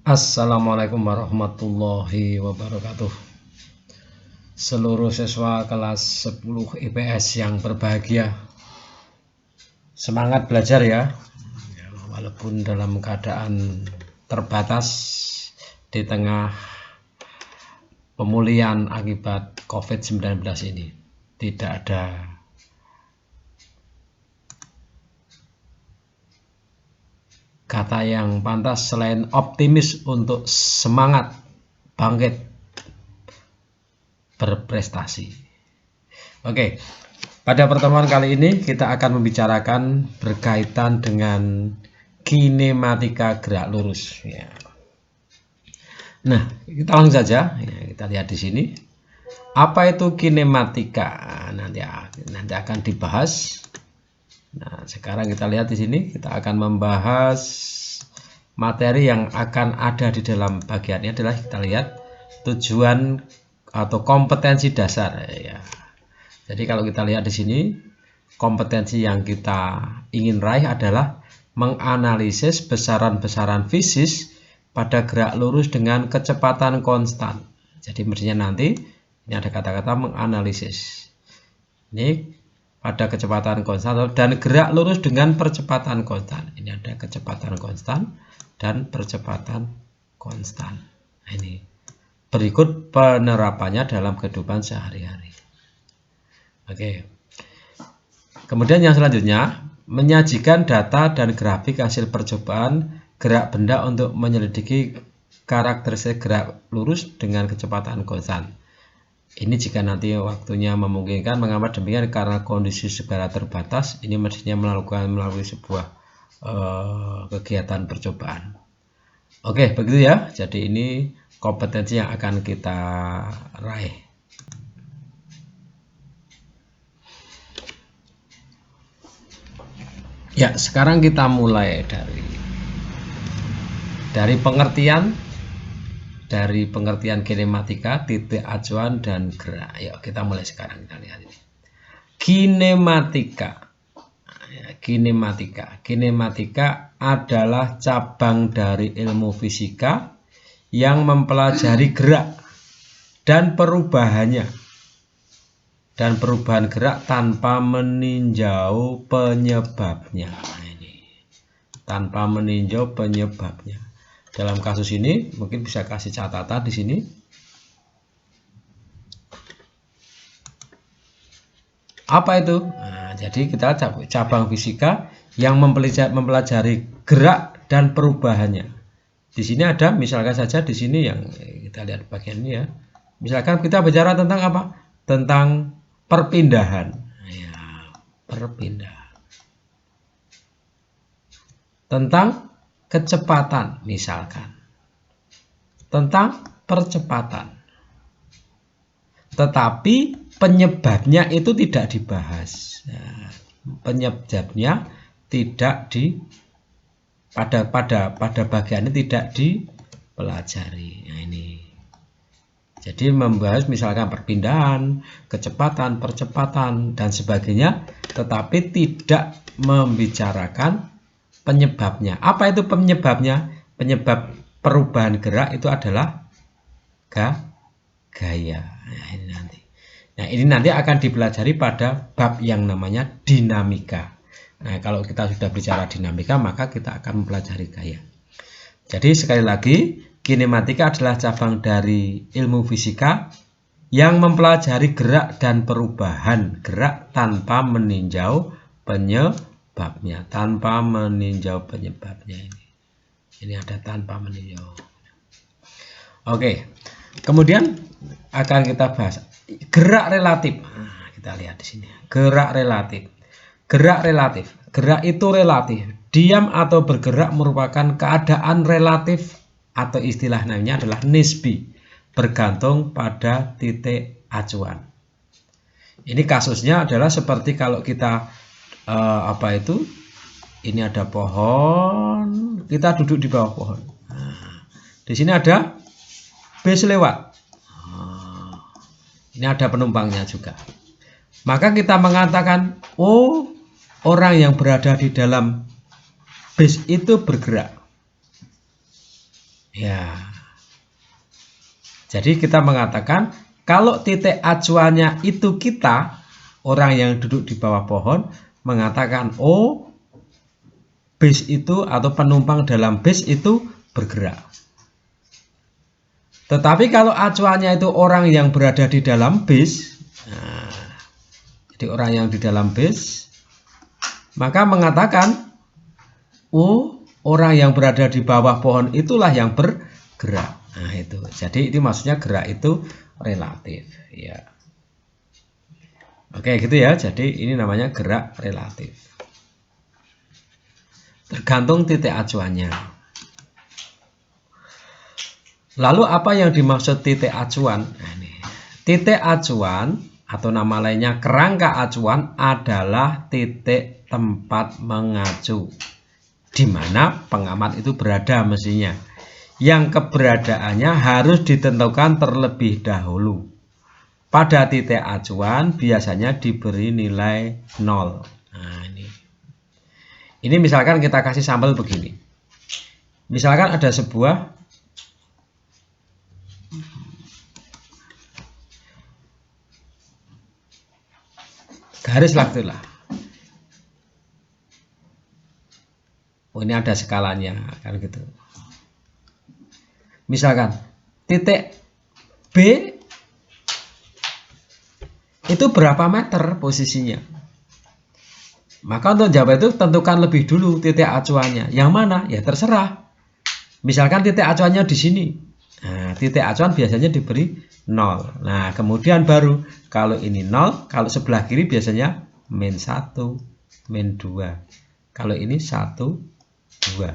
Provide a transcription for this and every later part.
Assalamualaikum warahmatullahi wabarakatuh. Seluruh siswa kelas 10 IPS yang berbahagia, semangat belajar ya. Walaupun dalam keadaan terbatas di tengah pemulihan akibat COVID-19 ini, tidak ada kata yang pantas selain optimis untuk semangat bangkit berprestasi. Oke, pada pertemuan kali ini kita akan membicarakan berkaitan dengan kinematika gerak lurus. Ya. Nah, kita langsung saja. Ya, kita lihat di sini. Apa itu kinematika? Nanti akan dibahas. Nah, sekarang kita lihat di sini. Kita akan membahas materi yang akan ada di dalam bagian ini adalah kita lihat tujuan atau kompetensi dasar ya. Jadi kalau kita lihat di sini, kompetensi yang kita ingin raih adalah menganalisis besaran-besaran fisis pada gerak lurus dengan kecepatan konstan. Jadi mestinya nanti ini ada kata-kata menganalisis. Ini pada kecepatan konstan dan gerak lurus dengan percepatan konstan. Ini ada kecepatan konstan dan percepatan konstan. Nah, ini berikut penerapannya dalam kehidupan sehari-hari. Oke. Kemudian yang selanjutnya, menyajikan data dan grafik hasil percobaan gerak benda untuk menyelidiki karakteristik gerak lurus dengan kecepatan konstan. Ini jika nanti waktunya memungkinkan. Mengapa demikian? Karena kondisi segala terbatas, ini mestinya melalui sebuah kegiatan percobaan. Oke, begitu ya. Jadi ini kompetensi yang akan kita raih. Ya, sekarang kita mulai dari pengertian kinematika, titik acuan dan gerak. Yuk, kita mulai sekarang. Kita lihat ini. Kinematika. Kinematika adalah cabang dari ilmu fisika yang mempelajari gerak dan perubahan gerak tanpa meninjau penyebabnya. Nah, ini tanpa meninjau penyebabnya. Dalam kasus ini mungkin bisa kasih catatan di sini. Apa itu? Nah, jadi kita cabang fisika yang mempelajari gerak dan perubahannya. Di sini ada, misalkan saja di sini yang kita lihat bagian ini ya. Misalkan kita bicara tentang apa? Tentang perpindahan. Ya, perpindahan. Tentang kecepatan misalkan. Tentang percepatan. Tetapi penyebabnya itu tidak dibahas. Nah, penyebabnya tidak pada bagian ini tidak dipelajari. Nah, ini. Jadi membahas misalkan perpindahan, kecepatan, percepatan dan sebagainya, tetapi tidak membicarakan penyebabnya. Apa itu penyebabnya? Penyebab perubahan gerak itu adalah gaya. Nah, ini nanti akan dipelajari pada bab yang namanya dinamika. Nah, kalau kita sudah bicara dinamika, maka kita akan mempelajari gaya. Jadi sekali lagi, kinematika adalah cabang dari ilmu fisika yang mempelajari gerak dan perubahan gerak tanpa meninjau penyebabnya. Tanpa meninjau penyebabnya ini. Ini ada tanpa meninjau. Oke. Kemudian akan kita bahas gerak relatif. Nah, kita lihat di sini. Gerak relatif. Gerak itu relatif. Diam atau bergerak merupakan keadaan relatif atau istilah namanya adalah nisbi, bergantung pada titik acuan. Ini kasusnya adalah seperti kalau kita ini ada pohon, kita duduk di bawah pohon. Nah, di sini ada bis lewat. Ini ada penumpangnya juga. Maka kita mengatakan, oh, orang yang berada di dalam bis itu bergerak. Ya. Jadi kita mengatakan kalau titik acuannya itu kita, orang yang duduk di bawah pohon, mengatakan oh bis itu atau penumpang dalam bis itu bergerak. Tetapi kalau acuannya itu orang yang berada di dalam bis, nah, jadi orang yang di dalam bis, maka mengatakan oh orang yang berada di bawah pohon itulah yang bergerak. Nah itu, jadi itu maksudnya gerak itu relatif, ya. Oke gitu ya, jadi ini namanya gerak relatif. Tergantung titik acuannya. Lalu apa yang dimaksud titik acuan? Nah, ini. Titik acuan atau nama lainnya kerangka acuan adalah titik tempat mengacu di mana pengamat itu berada mestinya. Yang keberadaannya harus ditentukan terlebih dahulu. Pada titik acuan biasanya diberi nilai 0. Nah, ini misalkan kita kasih sampel begini. Misalkan ada sebuah garis lah itulah. Oh, ini ada skalanya kan gitu. Misalkan titik B itu berapa meter posisinya? Maka untuk jawab itu tentukan lebih dulu titik acuannya. Yang mana? Ya terserah. Misalkan titik acuannya di sini. Nah, titik acuan biasanya diberi 0. Nah, kemudian baru kalau ini 0, kalau sebelah kiri biasanya min 1, min 2. Kalau ini 1, 2.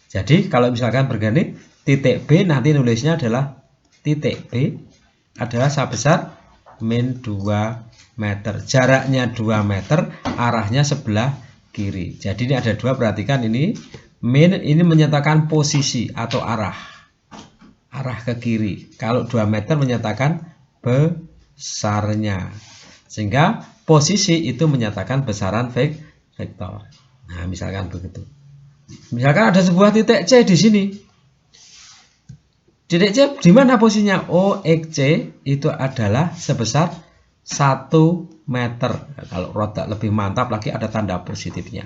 Jadi kalau misalkan berganti titik B nanti nulisnya adalah titik B adalah sebesar min 2 meter. Jaraknya 2 meter, arahnya sebelah kiri. Jadi ini ada 2, perhatikan ini. Min ini menyatakan posisi atau arah ke kiri. Kalau 2 meter menyatakan besarnya. Sehingga posisi itu menyatakan besaran vektor. Nah, misalkan begitu. Misalkan ada sebuah titik C di sini. Titik C di mana posisinya? Oh, XC itu adalah sebesar 1 meter. Kalau roda lebih mantap lagi ada tanda positifnya.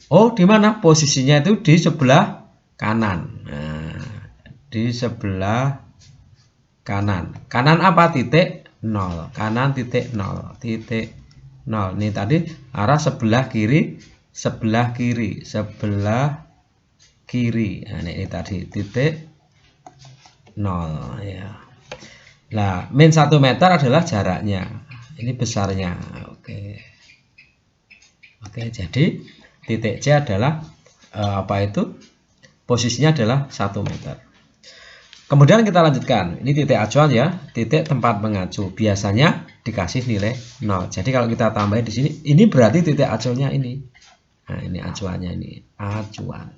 Oh, di mana? Posisinya itu di sebelah kanan. Nah, di sebelah kanan. Kanan apa? Titik 0. Kanan titik 0. Titik 0. Ini tadi arah sebelah kiri, sebelah kiri, sebelah kiri. Nah, ini tadi titik 0 ya. Nah, min 1 meter adalah jaraknya. Ini besarnya. Oke. Oke, jadi titik C adalah apa itu? Posisinya adalah 1 meter. Kemudian kita lanjutkan. Ini titik acuan ya, titik tempat mengacu. Biasanya dikasih nilai 0. Jadi kalau kita tambahin di sini, ini berarti titik acuannya ini. Nah, ini acuannya ini, acuan.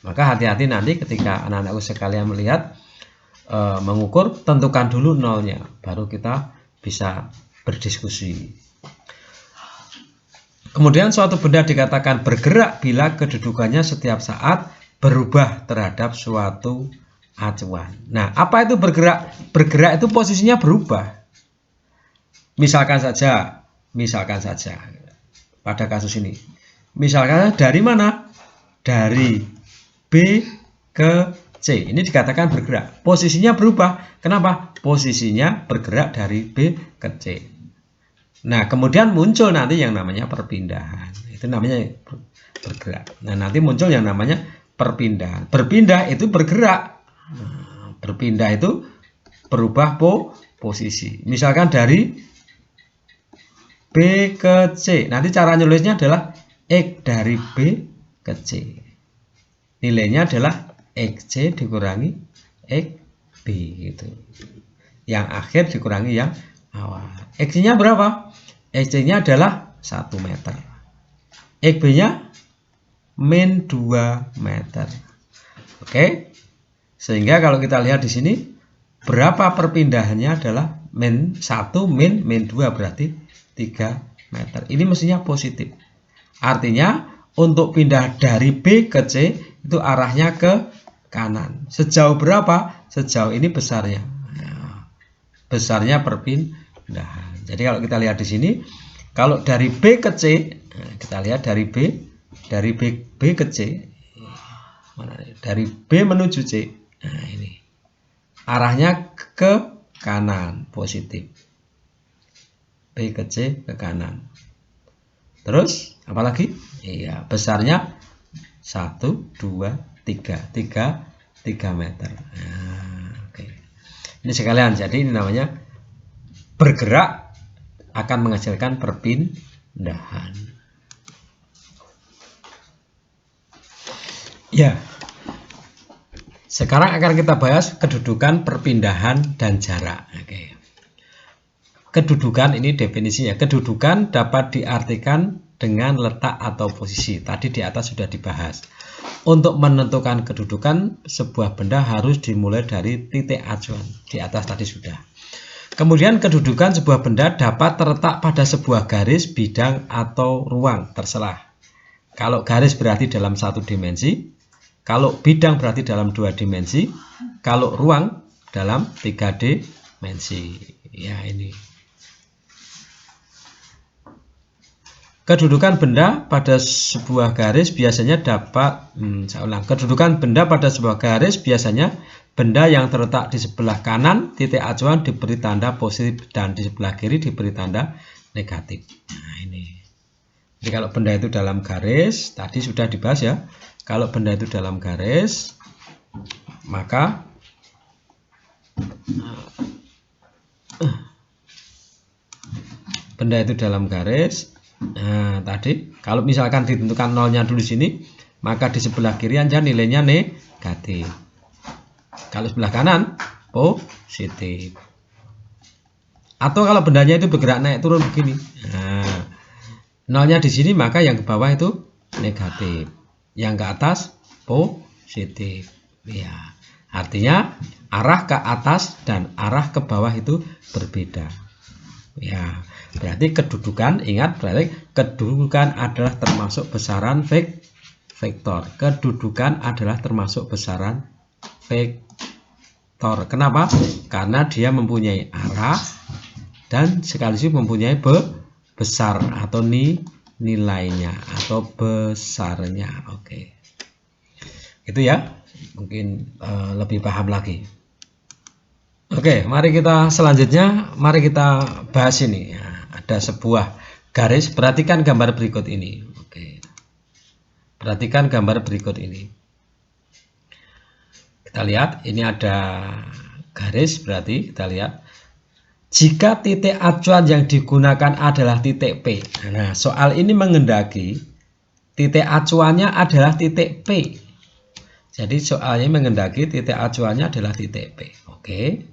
Maka hati-hati nanti ketika anak-anakku sekalian melihat mengukur, tentukan dulu nolnya, baru kita bisa berdiskusi. Kemudian suatu benda dikatakan bergerak bila kedudukannya setiap saat berubah terhadap suatu acuan. Nah, apa itu bergerak? Bergerak itu posisinya berubah. Misalkan saja pada kasus ini. Misalkan dari mana? Dari B ke C. Ini dikatakan bergerak. Posisinya berubah. Kenapa? Posisinya bergerak dari B ke C. Nah, kemudian muncul nanti yang namanya perpindahan. Itu namanya bergerak. Nah, nanti muncul yang namanya perpindahan. Berpindah itu bergerak. Nah, berpindah itu berubah posisi. Misalkan dari B ke C. Nanti cara nulisnya adalah X dari B ke C. Nilainya adalah XC dikurangi XB gitu. Yang akhir dikurangi yang awal. XC-nya berapa? XC-nya adalah 1 meter. XB-nya min 2 meter. Oke. Sehingga kalau kita lihat di sini berapa perpindahannya adalah min 1 min 2 berarti 3 meter. Ini mestinya positif. Artinya untuk pindah dari B ke C itu arahnya ke kanan. Sejauh berapa? Sejauh ini besarnya. Nah, besarnya perpindahan. Jadi kalau kita lihat di sini, kalau dari B ke C, nah, kita lihat dari B ke C, dari B menuju C. Nah, ini arahnya ke kanan, positif. B ke C ke kanan. Terus apalagi? Iya, besarnya 1, 2, 3 meter. Nah, oke. Ini sekalian, jadi ini namanya bergerak akan menghasilkan perpindahan. Ya. Sekarang akan kita bahas kedudukan, perpindahan, dan jarak. Oke. Kedudukan ini definisinya. Kedudukan dapat diartikan dengan letak atau posisi. Tadi di atas sudah dibahas. Untuk menentukan kedudukan sebuah benda harus dimulai dari titik acuan. Di atas tadi sudah. Kemudian kedudukan sebuah benda dapat terletak pada sebuah garis, bidang, atau ruang, terserah. Kalau garis berarti dalam 1 dimensi, kalau bidang berarti dalam 2 dimensi, kalau ruang dalam 3 dimensi. Ya, ini. Kedudukan benda pada sebuah garis biasanya dapat, kedudukan benda pada sebuah garis biasanya benda yang terletak di sebelah kanan titik acuan diberi tanda positif dan di sebelah kiri diberi tanda negatif. Nah, ini. Jadi kalau benda itu dalam garis, tadi sudah dibahas ya. Kalau benda itu dalam garis, maka benda itu dalam garis. Nah, tadi kalau misalkan ditentukan nolnya dulu sini, maka di sebelah kiri aja nilainya negatif. Kalau sebelah kanan positif. Atau kalau bendanya itu bergerak naik turun begini, nah, nolnya di sini maka yang ke bawah itu negatif, yang ke atas positif. Ya, artinya arah ke atas dan arah ke bawah itu berbeda. Ya, berarti kedudukan, ingat berarti kedudukan adalah termasuk besaran vektor. Kedudukan adalah termasuk besaran vektor. Kenapa? Karena dia mempunyai arah dan sekaligus mempunyai besar atau nilainya atau besarnya. Oke. Itu ya, mungkin lebih paham lagi. Oke, mari kita selanjutnya, mari kita bahas ini. Ya, ada sebuah garis, perhatikan gambar berikut ini. Oke. Perhatikan gambar berikut ini. Kita lihat, ini ada garis, berarti kita lihat. Jika titik acuan yang digunakan adalah titik P. Nah, soal ini menghendaki titik acuannya adalah titik P. Jadi soalnya menghendaki titik acuannya adalah titik P. Oke.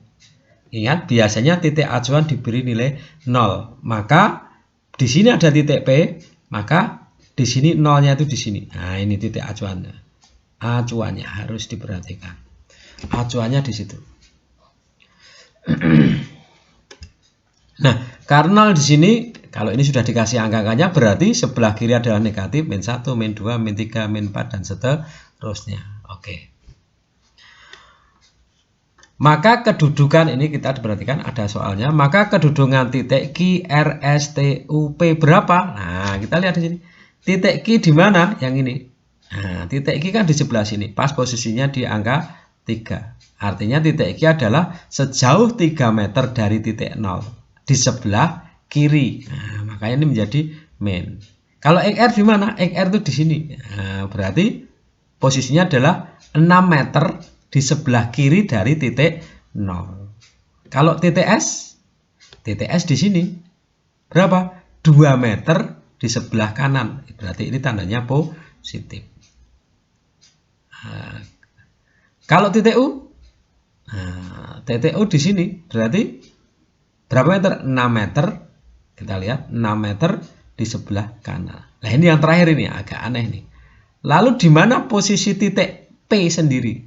Ingat, biasanya titik acuan diberi nilai 0. Maka di sini ada titik P, maka di sini nolnya itu di sini. Nah, ini titik acuannya. Acuannya harus diperhatikan. Acuannya di situ. Nah, karena di sini kalau ini sudah dikasih angka-angkanya berarti sebelah kiri adalah negatif, min 1, min 2, min 3, min 4 dan seterusnya. Oke. Maka kedudukan ini kita perhatikan ada soalnya. Maka kedudukan titik Q, R, S, T, U, P berapa? Nah, kita lihat di sini. Titik Q di mana? Yang ini. Nah, titik Q kan di sebelah sini. Pas posisinya di angka 3. Artinya titik Q adalah sejauh 3 meter dari titik 0. Di sebelah kiri. Nah, makanya ini menjadi min. Kalau XR di mana? XR itu di sini. Nah, berarti posisinya adalah 6 meter di sebelah kiri dari titik 0. Kalau titik S di sini berapa? 2 meter di sebelah kanan. Berarti ini tandanya positif. Nah, kalau titik U, titik U di sini berarti berapa meter? 6 meter. Kita lihat 6 meter di sebelah kanan. Nah, ini yang terakhir ini agak aneh nih. Lalu di mana posisi titik P sendiri?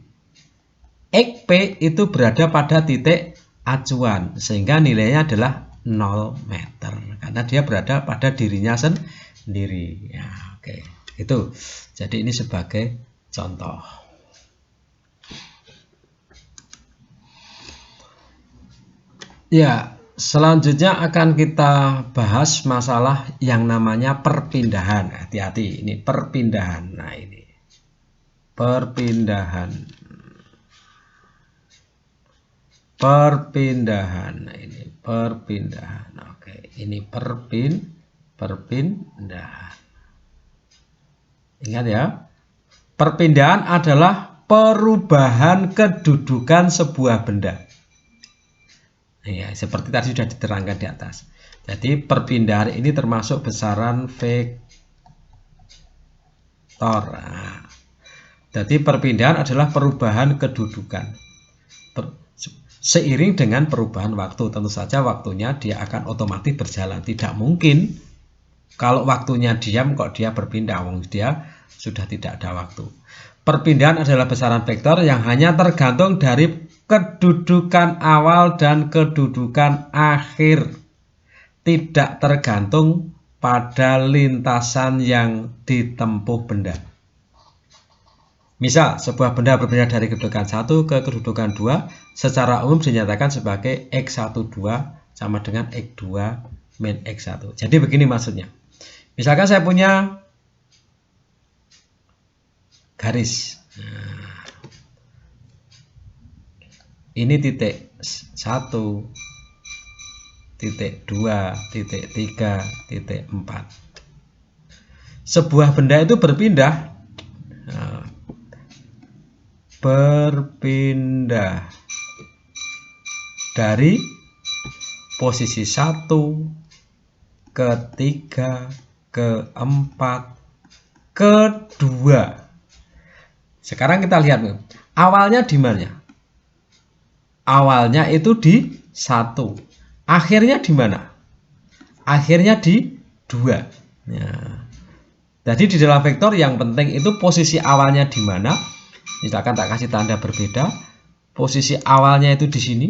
P itu berada pada titik acuan sehingga nilainya adalah 0 meter karena dia berada pada dirinya sendiri. Ya, oke. Itu. Jadi ini sebagai contoh. Ya, selanjutnya akan kita bahas masalah yang namanya perpindahan. Hati-hati, ini perpindahan. Nah, ini perpindahan. Perpindahan. Nah, ini perpindahan. Oke, ini perpindahan. Ingat ya, perpindahan adalah perubahan kedudukan sebuah benda. Ya, seperti tadi sudah diterangkan di atas. Jadi perpindahan ini termasuk besaran vektor. Nah, jadi perpindahan adalah perubahan kedudukan. Seiring dengan perubahan waktu, tentu saja waktunya dia akan otomatis berjalan. Tidak mungkin kalau waktunya diam kok dia berpindah, dia sudah tidak ada waktu. Perpindahan adalah besaran vektor yang hanya tergantung dari kedudukan awal dan kedudukan akhir, tidak tergantung pada lintasan yang ditempuh benda. Misal, sebuah benda berpindah dari kedudukan 1 ke kedudukan 2 secara umum dinyatakan sebagai X12 sama dengan X2 min X1. Jadi begini maksudnya. Misalkan saya punya garis. Nah, ini titik 1, titik 2, titik 3, titik 4. Sebuah benda itu berpindah. Nah, berpindah dari posisi 1 ke 3 ke 4 ke 2. Sekarang kita lihat awalnya di mana? Awalnya itu di 1. Akhirnya di mana? Akhirnya di 2. Ya. Jadi di dalam vektor yang penting itu posisi awalnya di mana. Misalkan tak kasih tanda berbeda. Posisi awalnya itu di sini.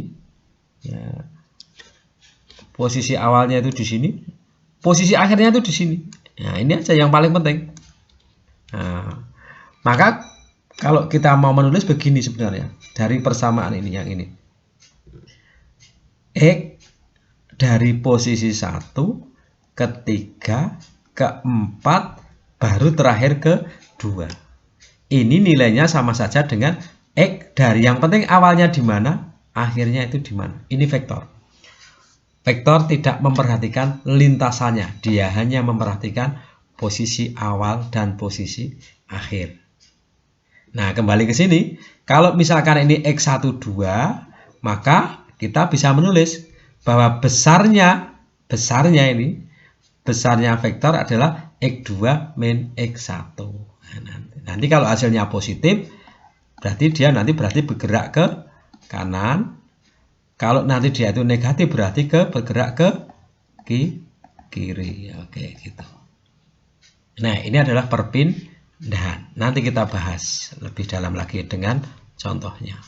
Ya. Posisi awalnya itu di sini. Posisi akhirnya itu di sini. Nah, ini aja yang paling penting. Nah, maka kalau kita mau menulis begini sebenarnya dari persamaan ini yang ini. X dari posisi 1 ke 3 ke 4 baru terakhir ke 2. Ini nilainya sama saja dengan X dari yang penting awalnya di mana, akhirnya itu di mana. Ini vektor. Vektor tidak memperhatikan lintasannya, dia hanya memperhatikan posisi awal dan posisi akhir. Nah, kembali ke sini, kalau misalkan ini X12, maka kita bisa menulis bahwa besarnya vektor adalah X2 min X1. Nah, nanti kalau hasilnya positif, berarti dia nanti bergerak ke kanan. Kalau nanti dia itu negatif, berarti bergerak ke kiri. Oke, gitu. Nah, ini adalah perpindahan. Nanti kita bahas lebih dalam lagi dengan contohnya.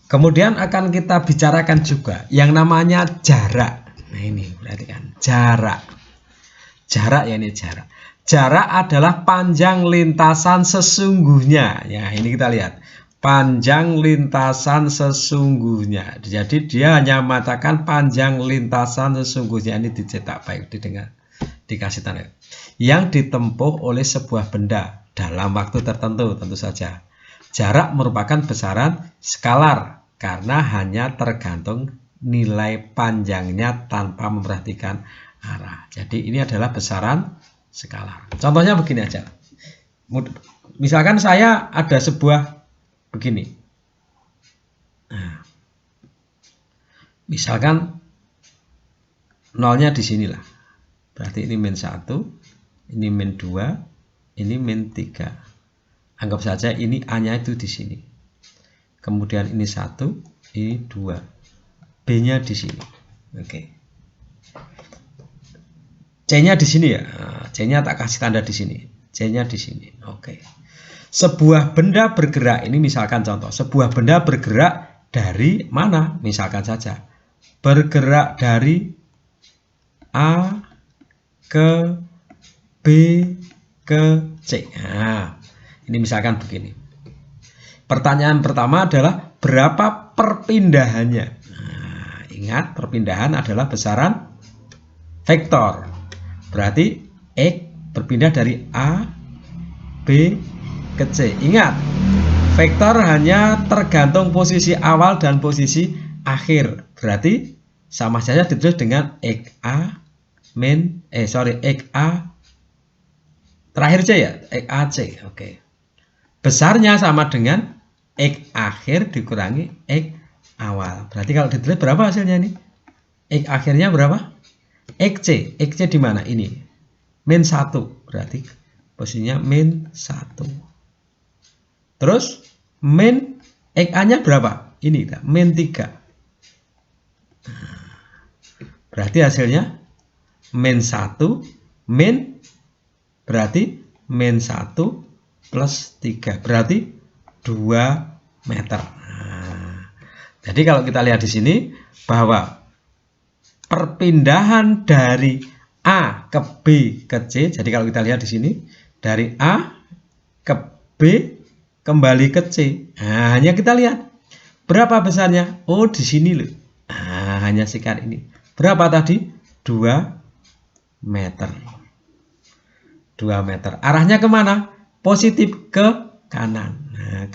Kemudian akan kita bicarakan juga yang namanya jarak. Nah, ini perhatikan, jarak. Jarak ya, ini jarak. Jarak adalah panjang lintasan sesungguhnya. Ya, ini kita lihat. Panjang lintasan sesungguhnya. Jadi dia hanya mengatakan panjang lintasan sesungguhnya. Ini dicetak baik, didengar, dikasih tanda. Yang ditempuh oleh sebuah benda dalam waktu tertentu tentu saja. Jarak merupakan besaran skalar karena hanya tergantung nilai panjangnya tanpa memperhatikan arah. Jadi ini adalah besaran skalar. Contohnya begini aja. Misalkan saya ada sebuah begini. Nah, misalkan nolnya di sinilah. Berarti ini min 1, ini min 2, ini min 3. Anggap saja ini A-nya itu di sini. Kemudian ini 1, ini 2. B-nya di sini. Oke. C-nya di sini ya. C-nya tak kasih tanda di sini. C-nya di sini. Oke. Sebuah benda bergerak, ini misalkan contoh. Sebuah benda bergerak dari mana? Misalkan saja. Bergerak dari A ke B ke C. Nah, Ini misalkan begini. Pertanyaan pertama adalah berapa perpindahannya? Nah, ingat perpindahan adalah besaran vektor. Berarti X berpindah dari A, B ke C. Ingat, vektor hanya tergantung posisi awal dan posisi akhir. Berarti sama saja ditulis dengan XA XA terakhir C ya, XAC. Oke. Besarnya sama dengan X akhir dikurangi X awal. Berarti kalau ditulis berapa hasilnya ini? X akhirnya berapa? XC. XC di mana? Ini. Min 1. Berarti posisinya min 1. Terus min XA-nya berapa? Ini, min 3. Berarti hasilnya min 1 min berarti min 1 plus 3. Berarti 2 meter. Nah, jadi kalau kita lihat di sini bahwa perpindahan dari A ke B ke C. Jadi kalau kita lihat di sini dari A ke B kembali ke C. Nah, hanya kita lihat berapa besarnya. Oh, di sini loh. Nah, hanya sikat ini. Berapa tadi? 2 meter. 2 meter. Arahnya kemana? Positif ke kanan. Nah,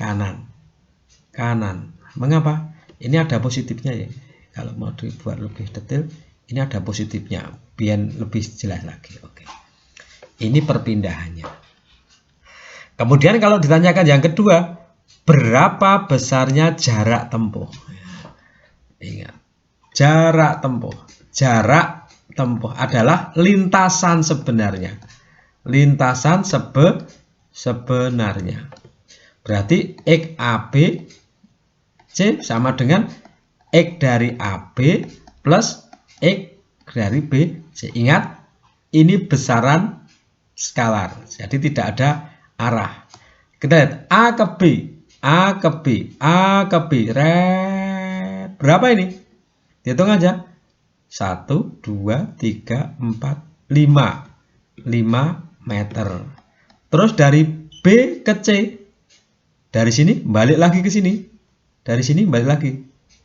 kanan. Mengapa? Ini ada positifnya ya. Kalau mau dibuat lebih detail, ini ada positifnya. Biar lebih jelas lagi. Oke. Ini perpindahannya. Kemudian kalau ditanyakan yang kedua, berapa besarnya jarak tempuh? Ingat, jarak tempuh. Jarak tempuh adalah lintasan sebenarnya. Lintasan sebenarnya. Berarti X AB C sama dengan X dari AB plus X dari B C. Ingat, ini besaran skalar. Jadi tidak ada arah. Kita lihat A ke B. A ke B. A ke B. Berapa ini? Hitung aja. 1, 2, 3, 4, 5. 5 meter. Terus dari B ke C. Dari sini balik lagi ke sini. Dari sini balik lagi.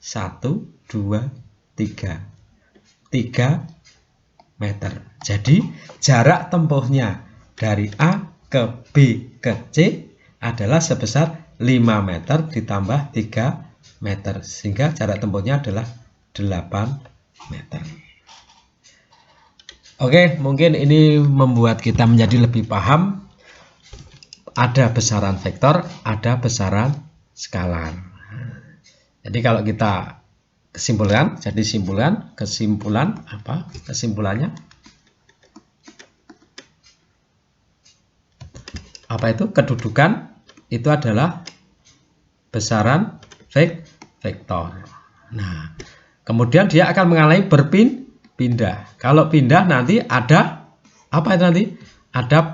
1, 2, 3. 3 meter. Jadi jarak tempuhnya dari A ke B ke C adalah sebesar 5 meter ditambah 3 meter. Sehingga jarak tempuhnya adalah 8 meter. Oke, mungkin ini membuat kita menjadi lebih paham. Ada besaran vektor, ada besaran skalar. Jadi kalau kita kesimpulan, kesimpulan apa? Kesimpulannya apa itu? Kedudukan itu adalah besaran vektor. Nah, kemudian dia akan mengalami berpindah. Kalau pindah nanti ada apa itu nanti? Ada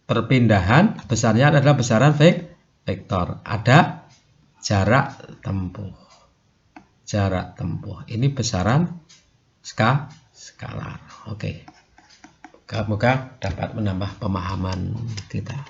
perpindahan, besarnya adalah besaran vektor. Ada jarak tempuh. Jarak tempuh. Ini besaran skalar. Oke. Semoga dapat menambah pemahaman kita.